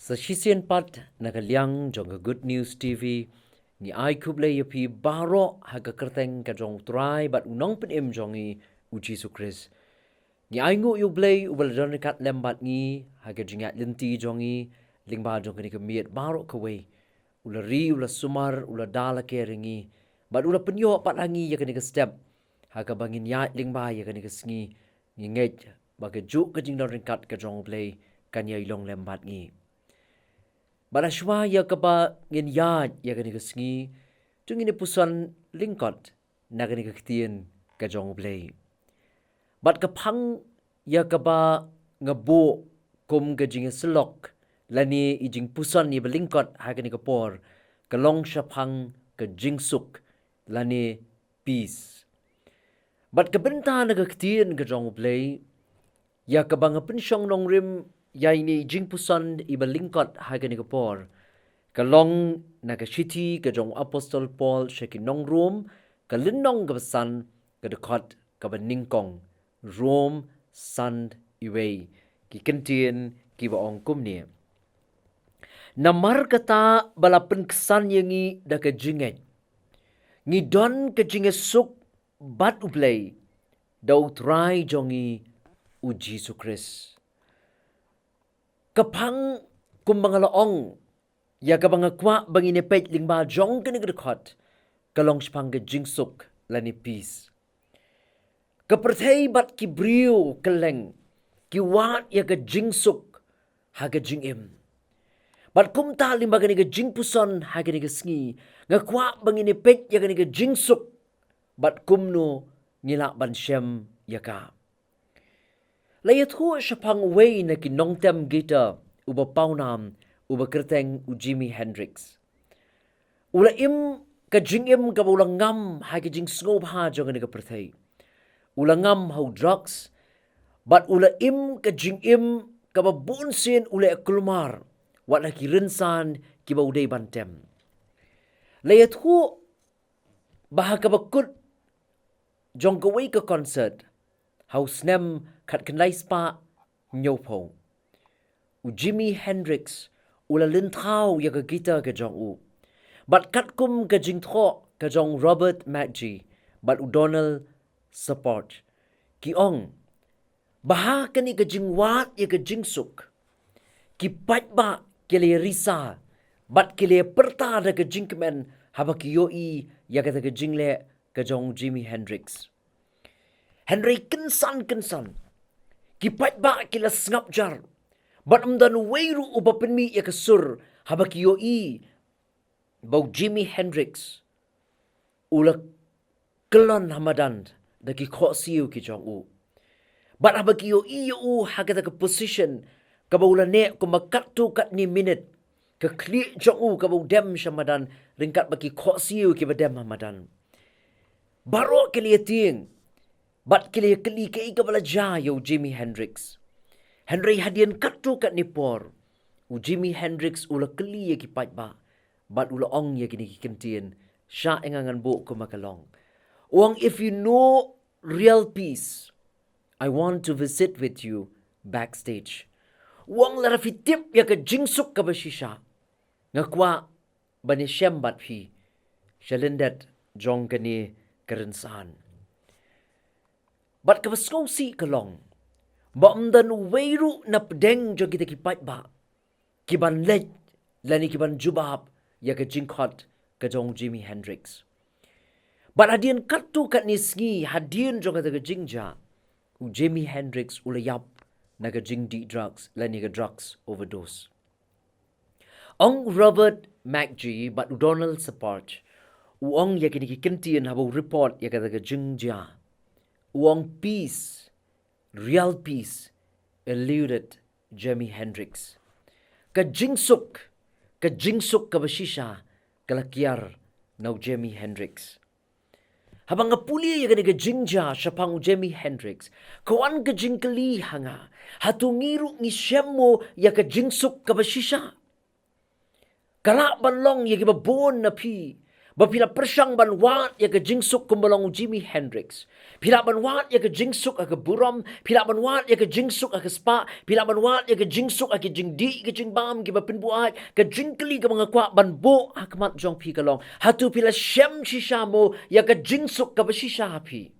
Sa Syiem pat nakaliang jong ka Good News TV ni U Blei pi baro ha ka kyrteng ka jong try bat unong penim jongi U Khrist. Ni ngu U Blei u bal kat lembat ngi ha ka jingat linti jongi lingba jong ni ka miet baro ka wei. Ula ri ula sumar ula dala ke ringi bat ula penyo pat hangi ya ka ni ka step ha ka bangin ya lingba ya ka ni ka sngi ni ngej ba ka juk ka jing kat ka jong Blei kan ya ilong lembat ngi. Barashwa ya kaba ngin ya ka ni ka sngi tung ini pusan lyngkot na ka ni ka Ktien ka jong Blei. Bat ka phang ya kaba ngabo kum ka jing selok lani i jingpuson ni lyngkot ha ka ni ka por ka long sha phang ka jingsuk lani peace. Bat ka benta na ka Ktien ka jong Blei ya kaba nga pensyong nong rim ya ini jingpuson iba lyngkot ha ka ni ka por kalong na ka shiti ka jong apostol Paul shakin nong room ka linnong ka basan ka dekot ka baningkong rom san iwei ki kentien ki baong kumni namar kata balapen kesan yangi da ka jinget ngidon ka jingesuk bat U Blei da utrai jongi U Jisu Khrist. Kapang kumbang laong ya kabang kwa bangin pet lingba jong kini kedekot kalong spang ke jingsuk lani peace. Kaperthei bat ki brio keleng ki wat ya ke jingsuk ha ke jingim. Bat kumta limba kini ke jingpuson ha kini ke sngi ngakwa bangin pet ya kini ke jingsuk bat kumno ngilak mynsiem ya ka. Layat ho syapang wei na kinongtem gita uba paunam uba kyrteng U Jimi Hendrix. Ula im ka jingim ka ulang ngam ha ka jing sngewbha jong ni ka perthei. Ula ngam hau drugs bat ula im ka jingim ka babunsin ula kulmar wat na ki rinsan ki ba udai bantem. Layat ho bah ka bakut jong ka wei ka concert hau snem kat kenai spa nyopo. U Jimi Hendrix ula linthau ya ka gita ka jong u. Bat kat kum ka jingtho ka jong Robert Maggi bat u Donald support. Ki ong baha kani ka jingwat ya ka jingsuk. Ki pat ba kile risa bat kile perta da ka jingkemen haba ki yoi ya ka jingle ka jong Jimi Hendrix. Henry kensan kipat ba kila sngap jar bat amdan weiru uba penmi ya kesur haba ki yoi bau Jimi Hendrix ula kelon hamadan da ki kho siu ki jong u bat haba ki yoi u hagata ka position ka baula ne ko makat tu kat ni minute ka kli jong u ka bau dem shamadan ringkat ba ki kho siu ki badem hamadan baro kili ting bat kili ke ika balaja yo Jimi Hendrix. Henry hadian katu kat nipor. U Jimi Hendrix ula keli ya ki pat ba. Bat ula ong ya kini ki kentien. Sya engangan bu ko makalong. Uang if you know real peace, I want to visit with you backstage. Uang lara fitip ya ka jingsuk ka basisya. Ngakwa bani syembat fi. Shalindet jong kani kerensan. Bat kabaskaw si kalong. Baamdan weiru na pedeng jo kita kipat ba. Kiban lej lani kiban jubab ya ka jingkot ka jong Jimi Hendrix. Bat hadian katu kat ni sngi hadian jo kata ka jingja. U Jimi Hendrix ulayap na ka jing di drugs lani ka drugs overdose. Ong Robert Maggi bat u Donald support. Uong ya kini kintien habo report ya kata ka jingja. Uang peace, real peace, eluded Jimi Hendrix. Ka jingsuk ka basisya, kalakyar na Jimi Hendrix. Habang nga puli ya ka jingja siya pang Jimi Hendrix, kawan ka jingkali hanga, hatungiru ni siyemo ya ka jingsuk ka basisya. Kala banlong ya kibabon na pi, Ba pila persang ban wat ya ke jingsuk kumbalong Jimi Hendrix. Pila ban wat ya ke jingsuk ke buram, pila ban wat ya ke jingsuk ke spa, pila ban wat ya ke jingsuk ke jingdi ke jingbam ke bapin buat, ke jingkli ke mga kwa ban bo hakmat jong pi kalong. Hatu pila shem shisha mo ya ke jingsuk ke bashisha pi.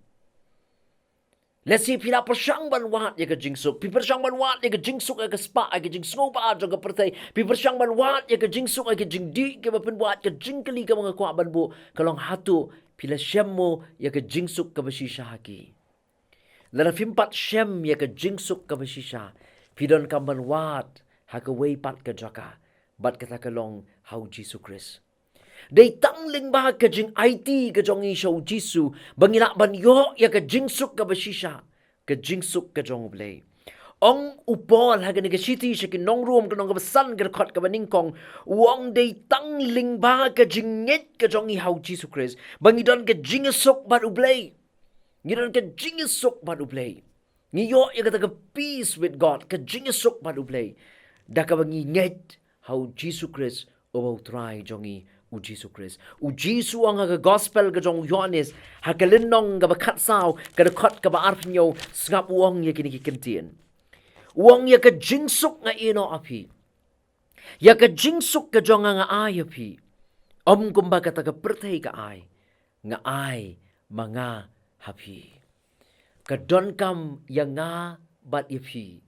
Let's see pila persang ban wat ya ke jingsuk, pi persang ban wat ya ke jingsuk ke spa ke jing sngewbha jong ke pertai, pi persang ban wat ya ke jingsuk ke jingdi ke bapin buat ke jingkli ke mga kwa ban bo kalong hatu pila shem mo ya ke jingsuk ke bashisha haki. Lana fimpat shem ya ke jingsuk ke bashisha, pidon kamban wat ha ke wei pat ke jaka, bat kata kalong hau Jisu Khrist. Day tangling ba ka jing IT ka jong ishaw Jisu, bangina ban yo ya ka jingsuk ka bashisha, ka jingsuk ka jong Blei. Ong upol ha ka negasiti siya kinong room ka nong kabasan ka kot ka baningkong, uong day tangling ba ka jingit ka jong ihaw Jisu Khrist, bangidon ka jingisuk bat U Blei. Ngidon ka jingisuk bat U Blei. Ngiyo ya ka taga peace with God, ka jingisuk bat U Blei. Da ka bangingit how Jisu Khrist ubaw try jongi U Jisu Khrist. U Jisu ang aga gospel ka jong Yohanes, hakalinong ka bakatsaw, ka dakot ka baarpinyo, sngap uong ya Ka Ktien. Uong ya ka jingsuk nga ino api. Ya ka jingsuk ka jong nga ay api. Kumba ka taga pertay ka ay, nga ay mga hapi. Kadon kam ya nga bat yapi.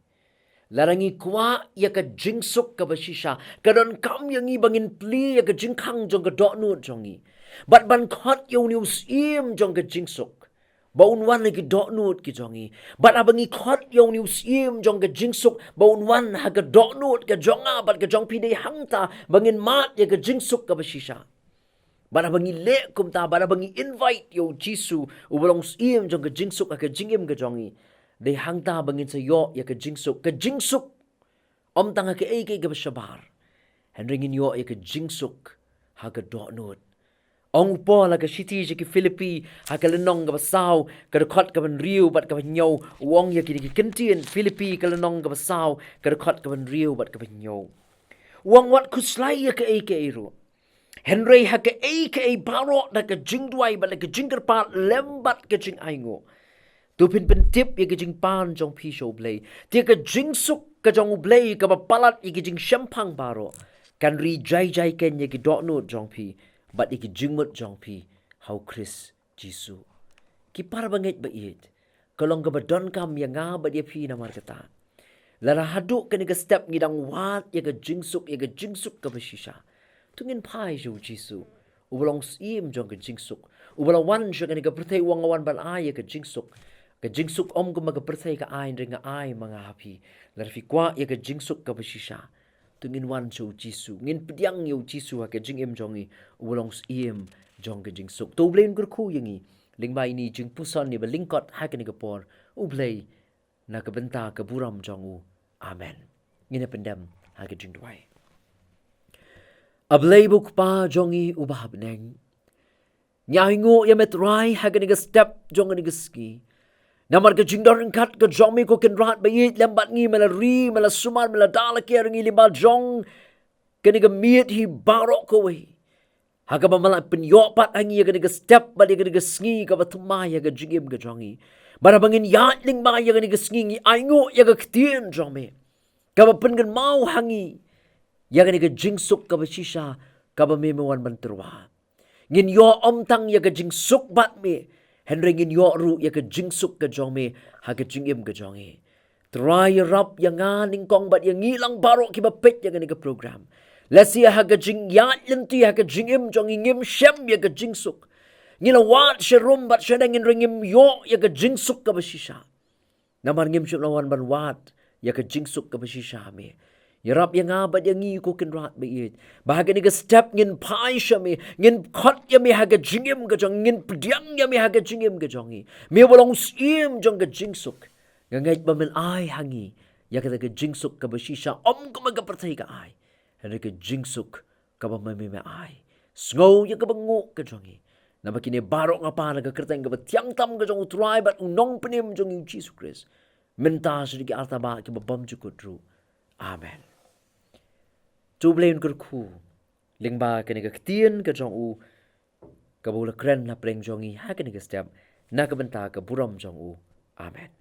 Larangi kwa ya ka jingsuk ka bashisha, kadon kam yang ibangin pli ya ka jingkhang jong ka doknu jongi. Bat ban khot yaw niw Syiem jong ka jingsuk. Baunwan lagi doknu ki jongi. Bat abangi khot yaw niw Syiem jong ka jingsuk, baunwan ha ka doknu ka jonga bat ka jong pidei hangta bangin mat ya ka jingsuk ka bashisha. Bara bangi le kumta, bara bangi invite yo Jisu, ubalong Syiem jong ka jingsuk ka jingim ka jongi. Day hangta bangin sa yo ya ka jingsuk om tanga ka ay kay gabasyabar. Henringin yo ya ka jingsuk ha ka donut. Ong po la ka shiti si ki Philippi ha ka lenong gabasaw ka dakot ka ban riu bat ka ban nyaw. Uong ya ki Ka Ktien Philippi ka lenong gabasaw ka dakot ka ban riu bat ka ban nyaw. Uong wat kuslay ya ka ay kay ro. Henry ha ka ay baro na ka jingdway bat na ka jingkarpat lembat ka jing aingo. Tupin pentip ya ka jing pan jong pisho Blei. Ti ka jingsuk ka jong Blei ka mapalat ya ka jing syampang baro. Kan ri jay ken ya ka doknut jong pi. Bat ya ka jingmut jong pi. Hau Khrist Jisu. Ki para bangit ba it. Kalong ka badon kam ya nga bat ya pi na markata. Lara haduk ka ni ka step ngidang wat ya ka jingsuk ka bashisha. Tungin pai jo Jisu. Ubalong Syiem jong ka jingsuk. Ubalong wan siya ka ni ka pertay wangawan ban ay ya ka jingsuk. Ka jingsuk om ko magapertay ka ay nga ay mga hapi. Larfi kwa ya ka jingsuk ka bashisha. Tungin wan siya Jisu. Ngin pidyang yo Jisu ha ka jingim jongi. Ubalong Syiem jong ka jingsuk. To Blei Un kurku yangi. Lingbay ni jingpuson ni ba lyngkot ha ka ni ka por. U Blei na kabenta ka buram jong u. Amen. Ngina pendam ha ka jingdway. Ablay buk pa jongi ubahab neng. Nyahingo ya metrai haganiga step jonganiga ski. Namar ka jingdor kat ka jomi ko kinrat bayit lembat ngi mala ri mala suman mala dala kya ngi lima jong kaniga miet hi barok ko we. Haga mamala penyopat angi haganiga step bali haganiga sngi ka batumay haga jingim ka jongi. Barabangin yatling ba haganiga sngi aingo ya Ka Ktien jomi. Kabapengan mau hangi. Yaga ni ka jingsuk ka bashisha ka ba memewan banterwa. Ngin yo omtang ya ka jingsuk bat me. Henry ngin yo ru ya ka jingsuk ka jong me ha ka jingim ka jong e. Try rap ya nga ningkong bat yang ngilang baro ki bapet ya ka ni ka program. Lasi ha ka jing yat lenti ha ka jingim jong ngim shem ya ka jingsuk. Ngila wat siya rum bat siya ngin ringim yo ya ka jingsuk ka bashisha. Naman ngim siya lawan ban wat ya ka jingsuk ka bashisha me. Yarap yang abad yang ngi ko kinrat bayit. Bahaga ni ka step ngin pai siya mi. Ngin kot ya mi haga jingim ka jong. Ngin pediang ya mi haga jingim ka jongi. Mi walong Syiem jong ka jingsuk. Ngangait ba man ay hangi. Ya kata ka jingsuk ka bashisha. Ka magapertay ka ay. Handa ka jingsuk ka ba mamime ay. Sngow ya ka bango ka jongi. Na makini barok nga pa nagkakirteng ka ba tiyang tam ka jong utray bat unong panim jong U Jisu Khrist. Minta siya di ka altaba ki babam jukudru. Amen. Tu Blei Un kurku. Lingba ka ni Ka Ktien ka jong u kabula kren na preng jongi hakan ke setiap na kabenta ke buram jong u. Amen.